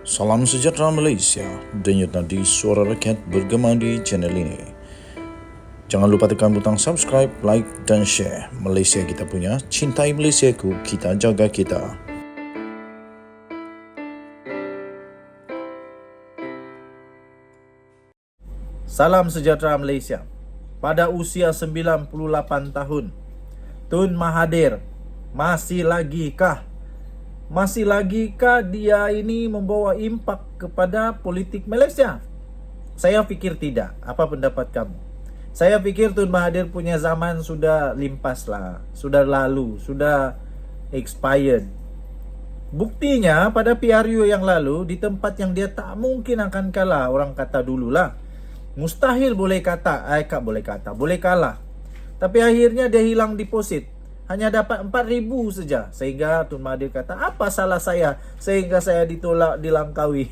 Salam sejahtera Malaysia, denyut nadi suara rakyat bergema di channel ini. Jangan lupa tekan butang subscribe, like dan share. Malaysia kita punya, cintai Malaysiaku, kita jaga kita. Salam sejahtera Malaysia. Pada usia 98 tahun, Tun Mahathir masih lagikah dia ini membawa impak kepada politik Malaysia? Saya fikir tidak. Apa pendapat kamu? Saya fikir Tun Mahathir punya zaman sudah limpas lah, sudah lalu, sudah expired. Buktinya pada PRU yang lalu, di tempat yang dia tak mungkin akan kalah, orang kata dululah, mustahil boleh kalah. Tapi akhirnya dia hilang deposit, hanya dapat 4,000 saja. Sehingga Tun Mahathir kata, apa salah saya sehingga saya ditolak di Langkawi?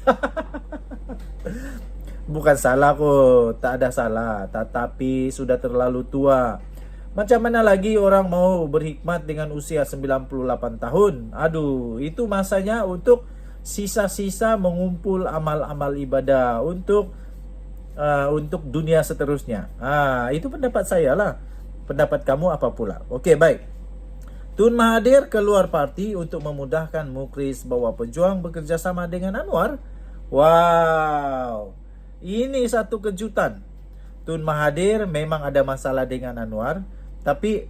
Bukan salah kok, tak ada salah, tetapi sudah terlalu tua. Macam mana lagi orang mau berhikmat dengan usia 98 tahun? Aduh, itu masanya untuk sisa-sisa mengumpul amal-amal ibadah untuk dunia seterusnya. Itu pendapat saya lah. Pendapat kamu apa pula? Okey, baik. Tun Mahathir keluar parti untuk memudahkan Mukris bawa pejuang bekerjasama dengan Anwar. Wow, ini satu kejutan. Tun Mahathir memang ada masalah dengan Anwar, tapi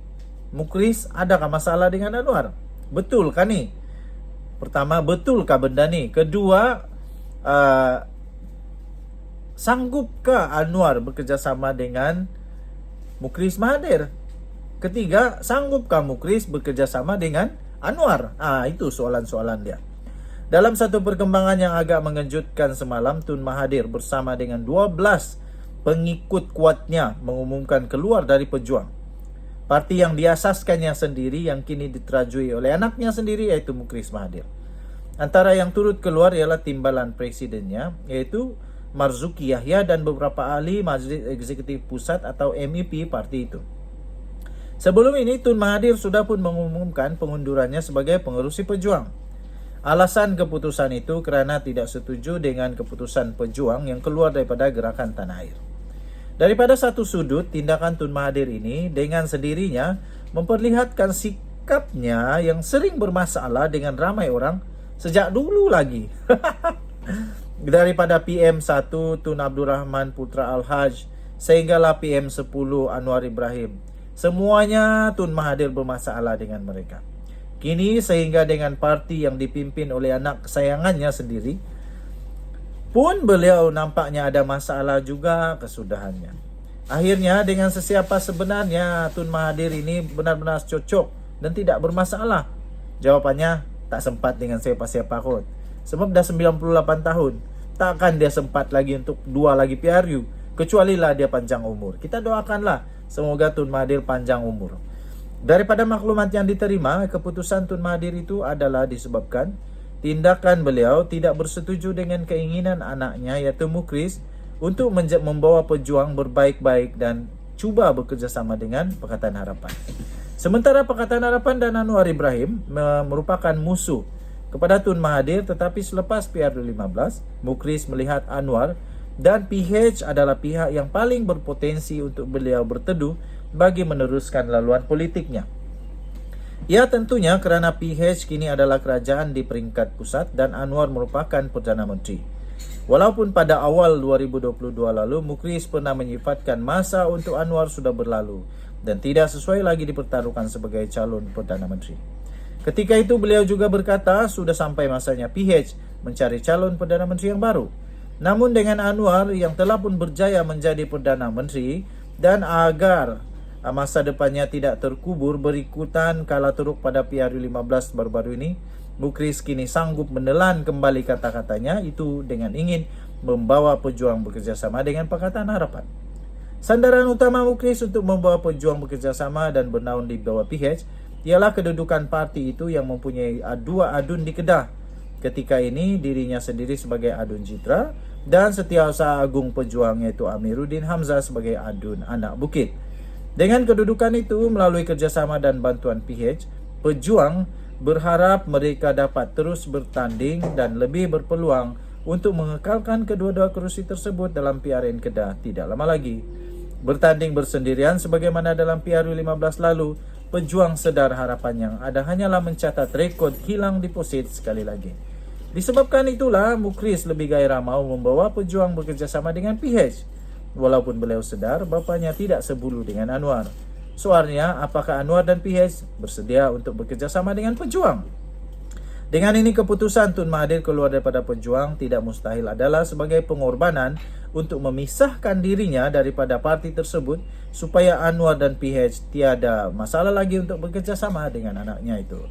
Mukris adakah masalah dengan Anwar? Betul kan ni? Pertama, betulkah benda ni? Kedua, sanggupkah Anwar bekerjasama dengan Mukris Mahathir? Ketiga, sanggupkah Mukris bekerjasama dengan Anwar? Itu soalan-soalan dia. Dalam satu perkembangan yang agak mengejutkan semalam, Tun Mahathir bersama dengan 12 pengikut kuatnya mengumumkan keluar dari Pejuang, parti yang diasaskannya sendiri yang kini diterajui oleh anaknya sendiri, iaitu Mukris Mahathir. Antara yang turut keluar ialah timbalan presidennya, iaitu Marzuki Yahya, dan beberapa ahli Majlis Eksekutif Pusat atau MEP parti itu. Sebelum ini, Tun Mahathir sudah pun mengumumkan pengundurannya sebagai pengerusi Pejuang. Alasan keputusan itu kerana tidak setuju dengan keputusan Pejuang yang keluar daripada Gerakan Tanah Air. Daripada satu sudut, tindakan Tun Mahathir ini dengan sendirinya memperlihatkan sikapnya yang sering bermasalah dengan ramai orang sejak dulu lagi. Daripada PM1 Tun Abdul Rahman Putra Al-Haj sehinggalah PM10 Anwar Ibrahim, semuanya Tun Mahathir bermasalah dengan mereka. Kini sehingga dengan parti yang dipimpin oleh anak kesayangannya sendiri pun beliau nampaknya ada masalah juga kesudahannya. Akhirnya dengan sesiapa sebenarnya Tun Mahathir ini benar-benar cocok dan tidak bermasalah? Jawapannya, tak sempat dengan siapa-siapa kot. Sebab dah 98 tahun, takkan dia sempat lagi untuk 2 lagi PRU, kecuali lah dia panjang umur. Kita doakanlah semoga Tun Mahathir panjang umur. Daripada maklumat yang diterima, keputusan Tun Mahathir itu adalah disebabkan tindakan beliau tidak bersetuju dengan keinginan anaknya, iaitu Mukris, untuk membawa Pejuang berbaik-baik dan cuba bekerjasama dengan Pakatan Harapan. Sementara Pakatan Harapan dan Anwar Ibrahim merupakan musuh kepada Tun Mahathir, tetapi selepas PRU15, Mukris melihat Anwar dan PH adalah pihak yang paling berpotensi untuk beliau berteduh bagi meneruskan laluan politiknya. Ya, tentunya kerana PH kini adalah kerajaan di peringkat pusat dan Anwar merupakan Perdana Menteri. Walaupun pada awal 2022 lalu Mukris pernah menyifatkan masa untuk Anwar sudah berlalu dan tidak sesuai lagi dipertaruhkan sebagai calon Perdana Menteri. Ketika itu beliau juga berkata sudah sampai masanya PH mencari calon Perdana Menteri yang baru. Namun dengan Anwar yang telah pun berjaya menjadi Perdana Menteri dan agar masa depannya tidak terkubur berikutan kala teruk pada PRU15 baru-baru ini, Mukris kini sanggup menelan kembali kata-katanya itu dengan ingin membawa Pejuang bekerjasama dengan Pakatan Harapan. Sandaran utama Mukris untuk membawa Pejuang bekerjasama dan bernaung di bawah PH ialah kedudukan parti itu yang mempunyai 2 adun di Kedah. Ketika ini dirinya sendiri sebagai adun Jitra dan Setiausaha Agung Pejuang iaitu Amiruddin Hamzah sebagai adun Anak Bukit. Dengan kedudukan itu, melalui kerjasama dan bantuan PH, Pejuang berharap mereka dapat terus bertanding dan lebih berpeluang untuk mengekalkan kedua-dua kerusi tersebut dalam PRN Kedah tidak lama lagi. Bertanding bersendirian sebagaimana dalam PRU 15 lalu, Pejuang sedar harapan yang ada hanyalah mencatat rekod hilang deposit sekali lagi. Disebabkan itulah, Mukris lebih gairah mau membawa Pejuang bekerjasama dengan PH. Walaupun beliau sedar bapaknya tidak sebulu dengan Anwar. Soalnya, apakah Anwar dan PH bersedia untuk bekerjasama dengan Pejuang? Dengan ini keputusan Tun Mahathir keluar daripada Pejuang tidak mustahil adalah sebagai pengorbanan untuk memisahkan dirinya daripada parti tersebut supaya Anwar dan PH tiada masalah lagi untuk bekerjasama dengan anaknya itu.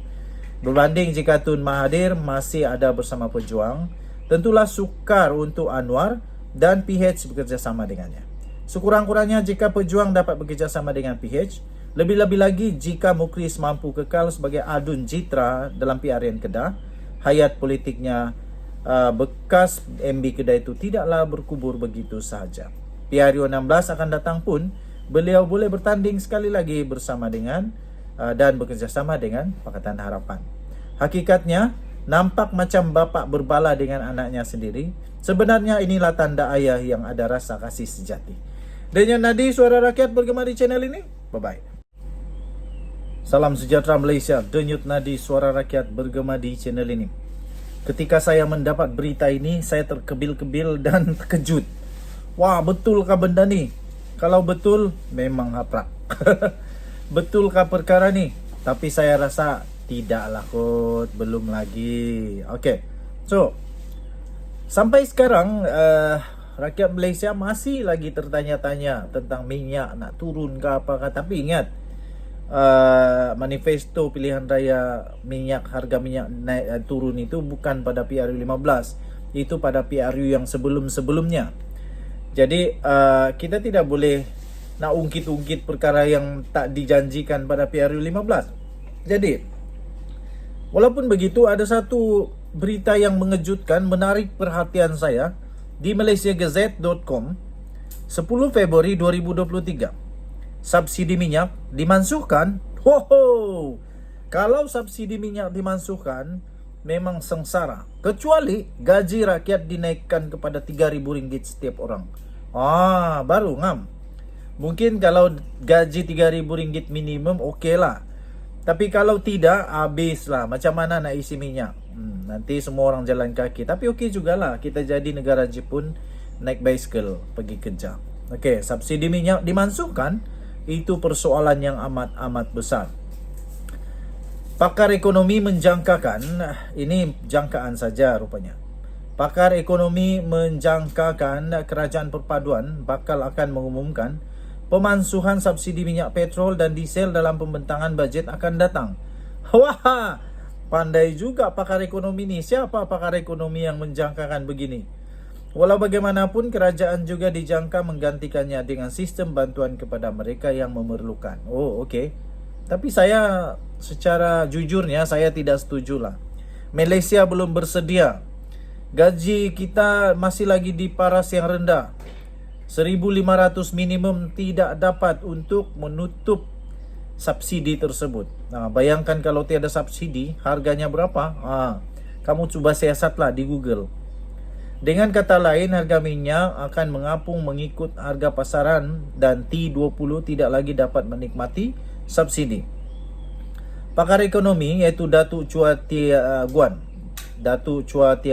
Berbanding jika Tun Mahathir masih ada bersama Pejuang, tentulah sukar untuk Anwar dan PH bekerjasama dengannya. Sekurang-kurangnya jika Pejuang dapat bekerjasama dengan PH, lebih-lebih lagi jika Mukris mampu kekal sebagai adun jitra dalam PRN Kedah, hayat politiknya bekas MB Kedah itu tidaklah berkubur begitu sahaja. PRU 16 akan datang pun, beliau boleh bertanding sekali lagi bersama dengan dan bekerjasama dengan Pakatan Harapan. Hakikatnya, nampak macam bapa berbala dengan anaknya sendiri. Sebenarnya inilah tanda ayah yang ada rasa kasih sejati. Denyut nadi suara rakyat bergema di channel ini. Bye-bye. Salam sejahtera Malaysia, denyut nadi suara rakyat bergema di channel ini. Ketika saya mendapat berita ini, saya terkebil-kebil dan terkejut. Wah, betulkah benda ni? Kalau betul, memang haprak. Betulkah perkara ni? Tapi saya rasa tidaklah kot, belum lagi. Okay, so sampai sekarang rakyat Malaysia masih lagi tertanya-tanya tentang minyak nak turun ke apakah. Tapi ingat, manifesto pilihan raya minyak, harga minyak naik turun itu bukan pada PRU 15, itu pada PRU yang sebelum-sebelumnya. Jadi kita tidak boleh nak ungkit-ungkit perkara yang tak dijanjikan pada PRU 15. Jadi walaupun begitu, ada satu berita yang mengejutkan, menarik perhatian saya di malaysiagazette.com 10 Februari 2023. Subsidi minyak dimansuhkan. Kalau subsidi minyak dimansuhkan, memang sengsara. Kecuali gaji rakyat dinaikkan kepada RM3,000 setiap orang. Baru ngam. Mungkin kalau gaji RM3,000 minimum, okey lah. Tapi kalau tidak, habislah. Macam mana nak isi minyak? Nanti semua orang jalan kaki. Tapi okey jugalah, kita jadi negara Jepun, naik bicycle pergi kerja. Okey, subsidi minyak dimansuhkan. Itu persoalan yang amat-amat besar. Pakar ekonomi menjangkakan, ini jangkaan saja rupanya. Pakar ekonomi menjangkakan kerajaan perpaduan bakal akan mengumumkan pemansuhan subsidi minyak petrol dan diesel dalam pembentangan bajet akan datang. Wah, pandai juga pakar ekonomi ni. Siapa pakar ekonomi yang menjangkakan begini? Walau bagaimanapun, kerajaan juga dijangka menggantikannya dengan sistem bantuan kepada mereka yang memerlukan. Okey. Tapi saya secara jujurnya, saya tidak setujulah. Malaysia belum bersedia. Gaji kita masih lagi di paras yang rendah. 1,500 minimum tidak dapat untuk menutup subsidi tersebut. Bayangkan kalau tiada subsidi, harganya berapa? Kamu cuba siasatlah di Google. Dengan kata lain, harga minyak akan mengapung mengikut harga pasaran dan T20 tidak lagi dapat menikmati subsidi. Pakar ekonomi iaitu Datuk Chua Tia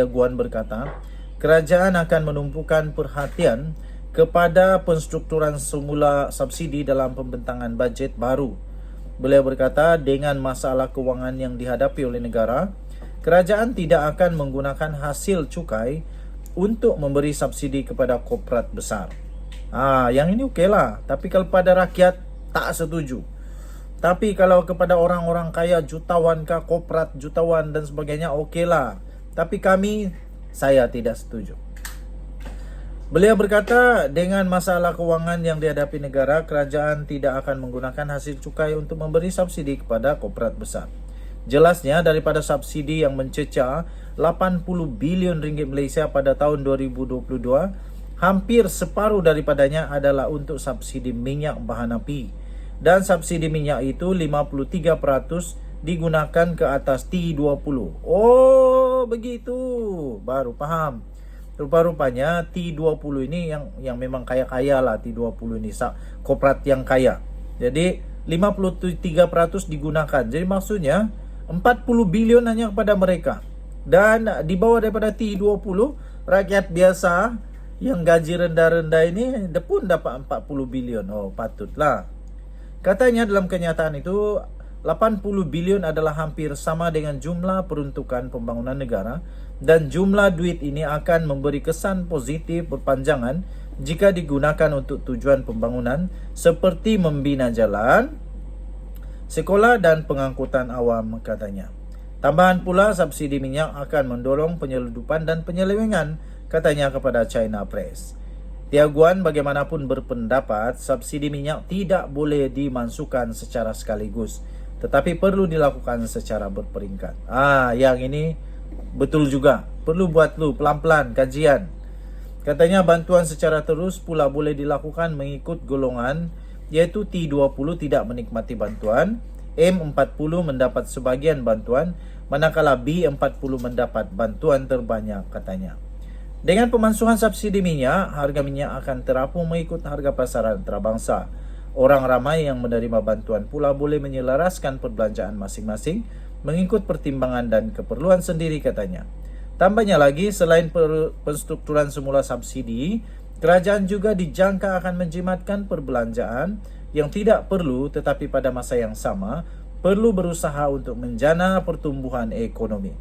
Guan berkata, kerajaan akan menumpukan perhatian kepada penstrukturan semula subsidi dalam pembentangan bajet baru. Beliau berkata, dengan masalah kewangan yang dihadapi oleh negara, kerajaan tidak akan menggunakan hasil cukai untuk memberi subsidi kepada korporat besar. Yang ini okeylah. Tapi kalau pada rakyat, tak setuju. Tapi kalau kepada orang-orang kaya, jutawan kah, korporat jutawan dan sebagainya, okeylah. Tapi saya tidak setuju. Beliau berkata, dengan masalah kewangan yang dihadapi negara, kerajaan tidak akan menggunakan hasil cukai untuk memberi subsidi kepada korporat besar. Jelasnya, daripada subsidi yang mencecah 80 bilion ringgit Malaysia pada tahun 2022, hampir separuh daripadanya adalah untuk subsidi minyak bahan api. Dan subsidi minyak itu 53% digunakan ke atas T20. Begitu. Baru faham. rupa-rupanya T20 ini yang memang kaya-kaya lah, T20 ini korporat yang kaya. Jadi 53% digunakan. Jadi maksudnya 40 bilion hanya kepada mereka. Dan di bawah daripada T20, rakyat biasa yang gaji rendah-rendah ini pun dapat 40 bilion. Oh, patutlah. Katanya dalam kenyataan itu 80 bilion adalah hampir sama dengan jumlah peruntukan pembangunan negara, dan jumlah duit ini akan memberi kesan positif berpanjangan jika digunakan untuk tujuan pembangunan seperti membina jalan, sekolah dan pengangkutan awam, katanya. Tambahan pula, subsidi minyak akan mendorong penyeludupan dan penyelewengan, katanya kepada China Press. Tiaguan bagaimanapun berpendapat subsidi minyak tidak boleh dimasukkan secara sekaligus, tetapi perlu dilakukan secara berperingkat. Yang ini betul juga. Perlu buat pelan-pelan kajian. Katanya bantuan secara terus pula boleh dilakukan mengikut golongan, yaitu T20 tidak menikmati bantuan, M40 mendapat sebagian bantuan, manakala B40 mendapat bantuan terbanyak, katanya. Dengan pemansuhan subsidi minyak, harga minyak akan terapung mengikut harga pasaran antarabangsa. Orang ramai yang menerima bantuan pula boleh menyelaraskan perbelanjaan masing-masing mengikut pertimbangan dan keperluan sendiri, katanya. Tambahnya lagi, selain penstrukturan semula subsidi, kerajaan juga dijangka akan menjimatkan perbelanjaan yang tidak perlu, tetapi pada masa yang sama perlu berusaha untuk menjana pertumbuhan ekonomi.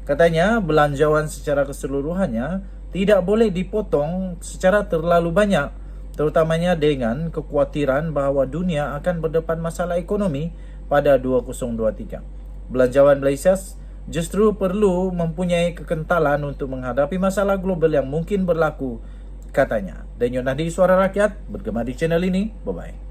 Katanya, belanjawan secara keseluruhannya tidak boleh dipotong secara terlalu banyak, terutamanya dengan kekhawatiran bahawa dunia akan berdepan masalah ekonomi pada 2023. Belanjawan Malaysia justru perlu mempunyai kekentalan untuk menghadapi masalah global yang mungkin berlaku, katanya. Denyut Nadi, Suara Rakyat, bergema di channel ini. Bye-bye.